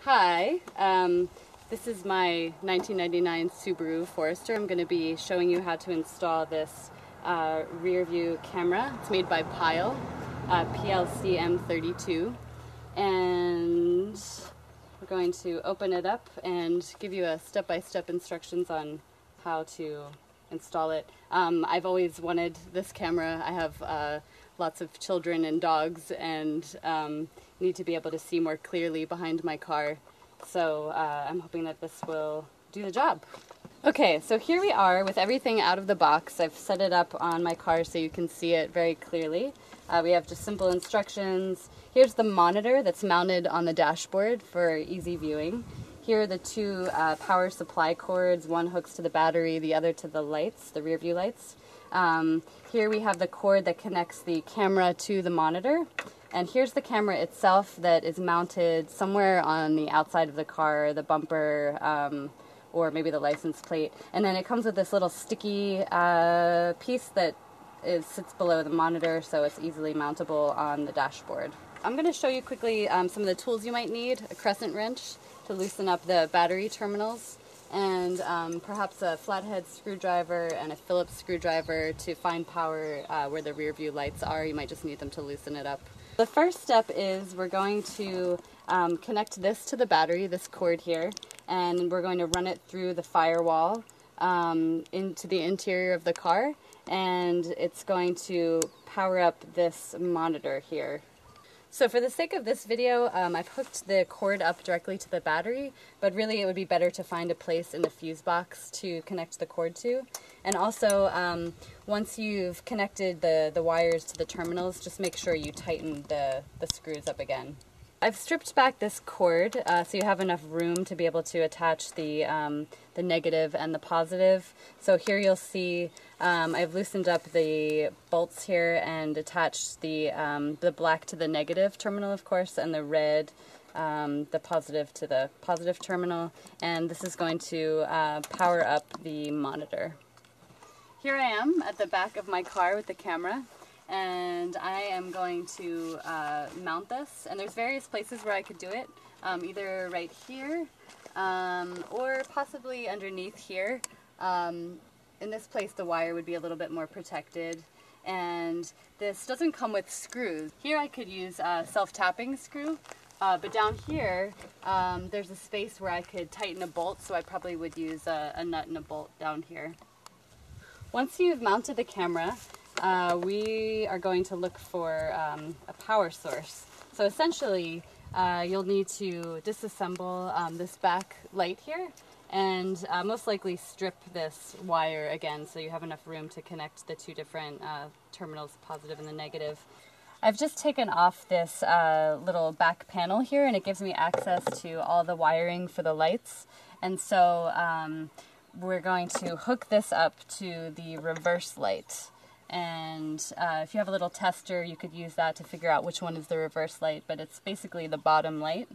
Hi, this is my 1999 Subaru Forester. I'm going to be showing you how to install this rear view camera. It's made by Pyle Plcm32, and we're going to open it up and give you a step-by-step instructions on how to install it. I've always wanted this camera. I have lots of children and dogs, and need to be able to see more clearly behind my car, so I'm hoping that this will do the job. Okay, so here we are with everything out of the box. I've set it up on my car so you can see it very clearly. We have just simple instructions. Here's the monitor that's mounted on the dashboard for easy viewing. Here are the two power supply cords. One hooks to the battery, the other to the lights, the rear view lights. Here we have the cord that connects the camera to the monitor. And here's the camera itself that is mounted somewhere on the outside of the car, the bumper, or maybe the license plate. And then it comes with this little sticky piece that sits below the monitor, so it's easily mountable on the dashboard. I'm going to show you quickly some of the tools you might need. A crescent wrench to loosen up the battery terminals, and perhaps a flathead screwdriver and a Phillips screwdriver to find power where the rear view lights are. You might just need them to loosen it up. The first step is we're going to connect this to the battery, this cord here, and we're going to run it through the firewall into the interior of the car, and it's going to power up this monitor here. So for the sake of this video, I've hooked the cord up directly to the battery, but really it would be better to find a place in the fuse box to connect the cord to. And also, once you've connected the wires to the terminals, just make sure you tighten the screws up again. I've stripped back this cord so you have enough room to be able to attach the negative and the positive. So here you'll see I've loosened up the bolts here and attached the black to the negative terminal, of course, and the red, the positive to the positive terminal. And this is going to power up the monitor. Here I am at the back of my car with the camera, and I am going to mount this, and there's various places where I could do it, either right here or possibly underneath here. In this place the wire would be a little bit more protected, and this doesn't come with screws. Here I could use a self-tapping screw, but down here there's a space where I could tighten a bolt, so I probably would use a nut and a bolt down here. Once you've mounted the camera, we are going to look for a power source. So essentially, you'll need to disassemble this back light here, and most likely strip this wire again so you have enough room to connect the two different terminals, positive and the negative. I've just taken off this little back panel here, and it gives me access to all the wiring for the lights. And so we're going to hook this up to the reverse light. And if you have a little tester, you could use that to figure out which one is the reverse light, but it's basically the bottom light.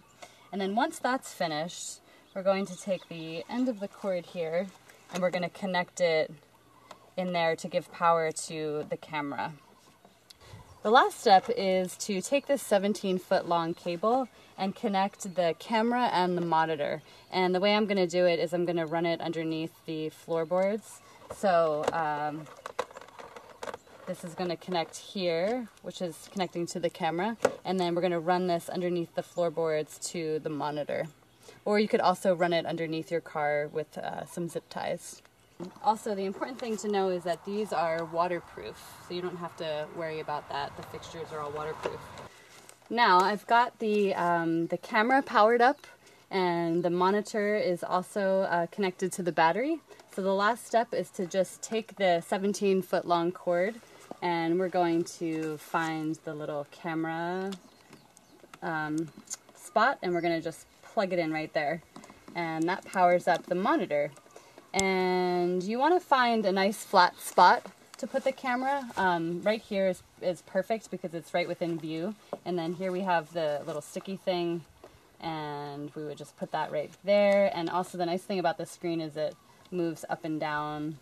And then once that's finished, we're going to take the end of the cord here, and we're going to connect it in there to give power to the camera. The last step is to take this 17-foot long cable and connect the camera and the monitor. And the way I'm going to do it is I'm going to run it underneath the floorboards. So this is going to connect here, which is connecting to the camera, and then we're going to run this underneath the floorboards to the monitor. Or you could also run it underneath your car with some zip ties. Also, the important thing to know is that these are waterproof, so you don't have to worry about that. The fixtures are all waterproof. Now I've got the camera powered up, and the monitor is also connected to the battery. So the last step is to just take the 17-foot long cord, and we're going to find the little camera spot, and we're going to just plug it in right there. And that powers up the monitor. And you want to find a nice flat spot to put the camera. Right here is perfect because it's right within view. And then here we have the little sticky thing, and we would just put that right there. And also the nice thing about the screen is it moves up and down.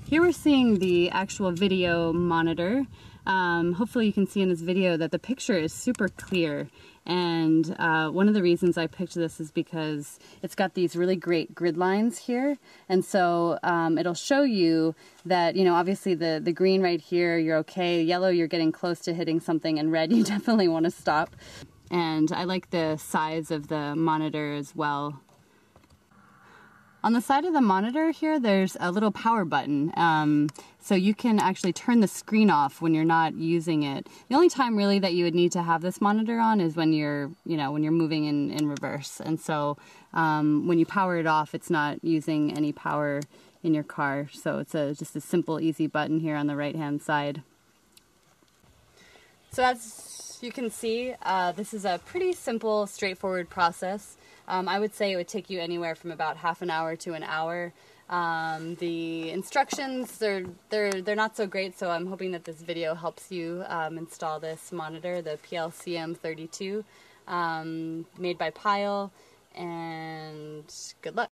Here we're seeing the actual video monitor. hopefully you can see in this video that the picture is super clear. And one of the reasons I picked this is because it's got these really great grid lines here. And so it'll show you that, you know, obviously the green right here, you're okay. Yellow, you're getting close to hitting something, and red, you definitely want to stop. And I like the size of the monitor as well. On the side of the monitor here, there's a little power button, so you can actually turn the screen off when you're not using it. The only time really that you would need to have this monitor on is when you're, you know, when you're moving in reverse. And so when you power it off, it's not using any power in your car. So it's just a simple, easy button here on the right-hand side. So as you can see, this is a pretty simple, straightforward process. I would say it would take you anywhere from about half an hour to an hour. The instructions, they're not so great, so I'm hoping that this video helps you install this monitor, the Plcm32, made by Pyle, and good luck.